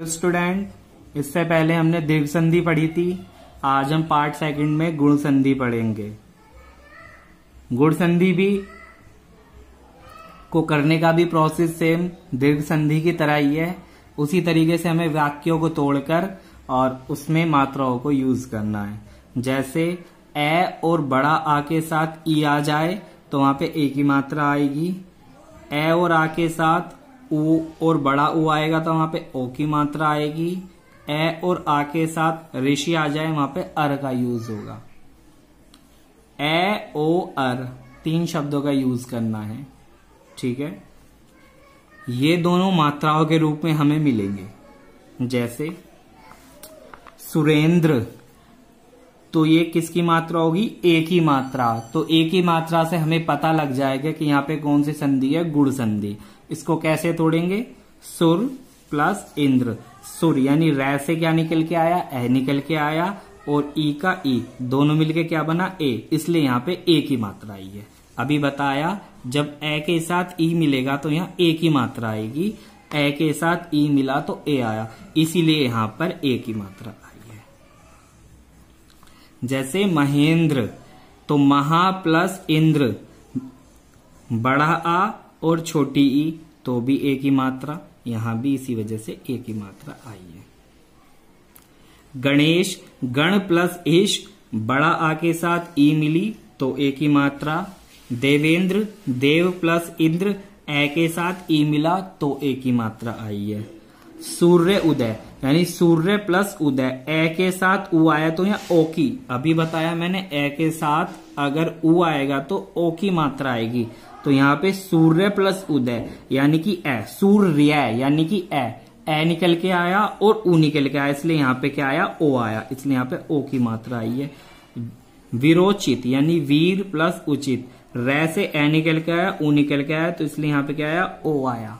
Student, इससे पहले हमने दीर्घ संधि पढ़ी थी। आज हम पार्ट सेकंड में गुण संधि पढ़ेंगे। गुण संधि भी को करने का भी प्रोसेस सेम दीर्घ संधि की तरह ही है। उसी तरीके से हमें वाक्यों को तोड़कर और उसमें मात्राओं को यूज करना है। जैसे ए और बड़ा आ के साथ ई आ जाए तो वहां पे ए की मात्रा आएगी। ए और आ के साथ उ और बड़ा उ आएगा तो वहां पे ओ की मात्रा आएगी। ए और आ के साथ ऋषि आ जाए वहां पे अर का यूज होगा। ए ओ अर 3 शब्दों का यूज करना है। ठीक है, ये दोनों मात्राओं के रूप में हमें मिलेंगे। जैसे सुरेंद्र, तो ये किसकी मात्रा होगी? ए की मात्रा। तो ए की मात्रा से हमें पता लग जाएगा कि यहाँ पे कौन सी संधि है, गुण संधि। इसको कैसे तोड़ेंगे? सुर प्लस इंद्र। सुर यानी रै से क्या निकल के आया? ए निकल के आया, और ई का ई दोनों मिलके क्या बना? ए। इसलिए यहाँ पे ए की मात्रा आई है। अभी बताया जब ए के साथ ई मिलेगा तो यहाँ ए की मात्रा आएगी। ए के साथ ई मिला तो ए आया, इसीलिए यहां पर ए की मात्रा आई है। जैसे महेंद्र, तो महा प्लस इंद्र, बड़ा आ और छोटी ई तो भी ए की मात्रा, यहां भी इसी वजह से ए की मात्रा आई है। गणेश, गण प्लस ईश, बड़ा आ के साथ ई मिली तो ए की मात्रा। देवेंद्र, देव प्लस इंद्र, ए के साथ ई मिला तो ए की मात्रा आई है। सूर्य उदय यानी सूर्य प्लस उदय, ए के साथ उ आया तो यहाँ ओ की, अभी बताया मैंने ए के साथ अगर उ आएगा तो ओ की मात्रा आएगी। तो यहाँ पे सूर्य प्लस उदय यानी कि ए, सूर्य यानी कि ए निकल के आया और उ निकल के आया, इसलिए यहाँ पे क्या आया? ओ आया, इसलिए यहाँ पे ओ की मात्रा आई है। विरोचित यानी वीर प्लस उचित, रै से ए निकल के आया, उ निकल के आया, तो इसलिए यहां पे क्या आया? ओ आया।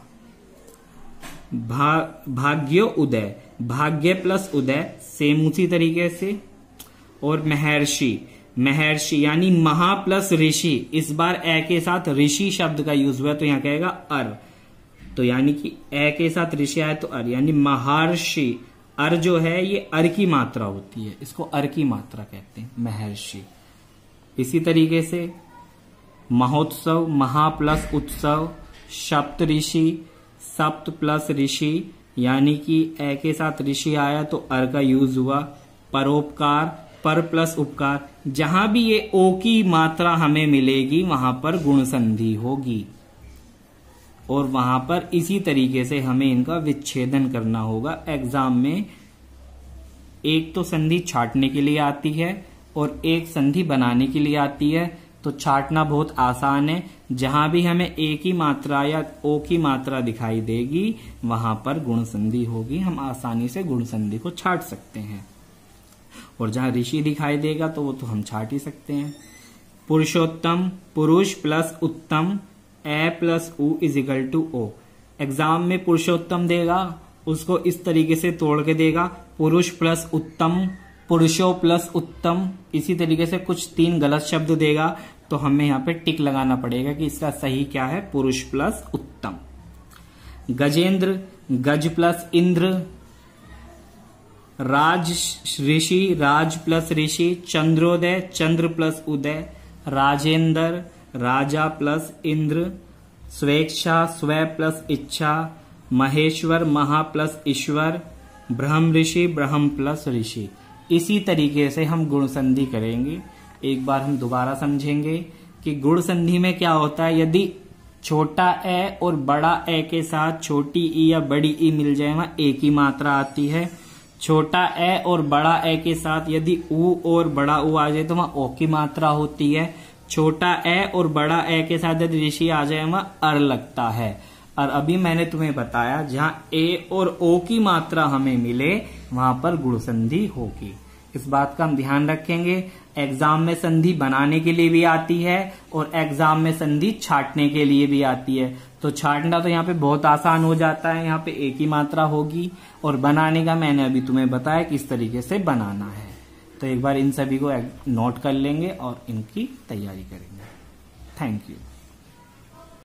भाग्यो उदय, भाग्य प्लस उदय सेम उसी तरीके से। और महर्षि, महर्षि यानी महा प्लस ऋषि, इस बार ए के साथ ऋषि शब्द का यूज हुआ तो यहां कहेगा अर, तो यानी कि ए के साथ ऋषि आया तो अर, यानी महर्षि। अर जो है ये अर की मात्रा होती है, इसको अर की मात्रा कहते हैं, महर्षि। इसी तरीके से महोत्सव, महा प्लस उत्सव, सप्त ऋषि, सप्त प्लस ऋषि यानी कि ए के साथ ऋषि आया तो अर का यूज हुआ। परोपकार, पर प्लस उपकार, जहां भी ये ओ की मात्रा हमें मिलेगी वहां पर गुण संधि होगी, और वहां पर इसी तरीके से हमें इनका विच्छेदन करना होगा। एग्जाम में एक तो संधि छांटने के लिए आती है और एक संधि बनाने के लिए आती है। तो छांटना बहुत आसान है, जहां भी हमें ए की मात्रा या ओ की मात्रा दिखाई देगी वहां पर गुण संधि होगी। हम आसानी से गुण संधि को छांट सकते हैं, और जहां ऋषि दिखाई देगा तो वो तो हम छांट ही सकते हैं। पुरुषोत्तम, पुरुष प्लस उत्तम, ए प्लस उ इज इक्वल टू ओ। एग्जाम में पुरुषोत्तम देगा, उसको इस तरीके से तोड़ के देगा, पुरुष प्लस उत्तम, पुरुषो प्लस उत्तम। इसी तरीके से कुछ 3 गलत शब्द देगा तो हमें यहाँ पे टिक लगाना पड़ेगा कि इसका सही क्या है, पुरुष प्लस उत्तम। गजेंद्र, गज प्लस इंद्र। राज ऋषि, राज प्लस ऋषि। चंद्रोदय, चंद्र प्लस उदय। राजेंद्र, राजा प्लस इंद्र। स्वेच्छा, स्व प्लस इच्छा। महेश्वर, महा प्लस ईश्वर। ब्रह्म ऋषि, ब्रह्म प्लस ऋषि। इसी तरीके से हम गुण संधि करेंगे। एक बार हम दोबारा समझेंगे कि गुण संधि में क्या होता है। यदि छोटा ए और बड़ा ए के साथ छोटी ई या बड़ी ई मिल जाए वहां ए की मात्रा आती है। छोटा ए और बड़ा ए के साथ यदि उ और बड़ा उ आ जाए तो वहां ओ की मात्रा होती है। छोटा ए और बड़ा ए के साथ यदि ऋषि आ जाए वहां अर लगता है। और अभी मैंने तुम्हें बताया जहां ए और ओ की मात्रा हमें मिले वहां पर गुण संधि होगी। इस बात का हम ध्यान रखेंगे। एग्जाम में संधि बनाने के लिए भी आती है और एग्जाम में संधि छांटने के लिए भी आती है। तो छांटना तो यहाँ पे बहुत आसान हो जाता है, यहाँ पे ए की मात्रा होगी, और बनाने का मैंने अभी तुम्हें बताया किस तरीके से बनाना है। तो एक बार इन सभी को नोट कर लेंगे और इनकी तैयारी करेंगे। Thank you.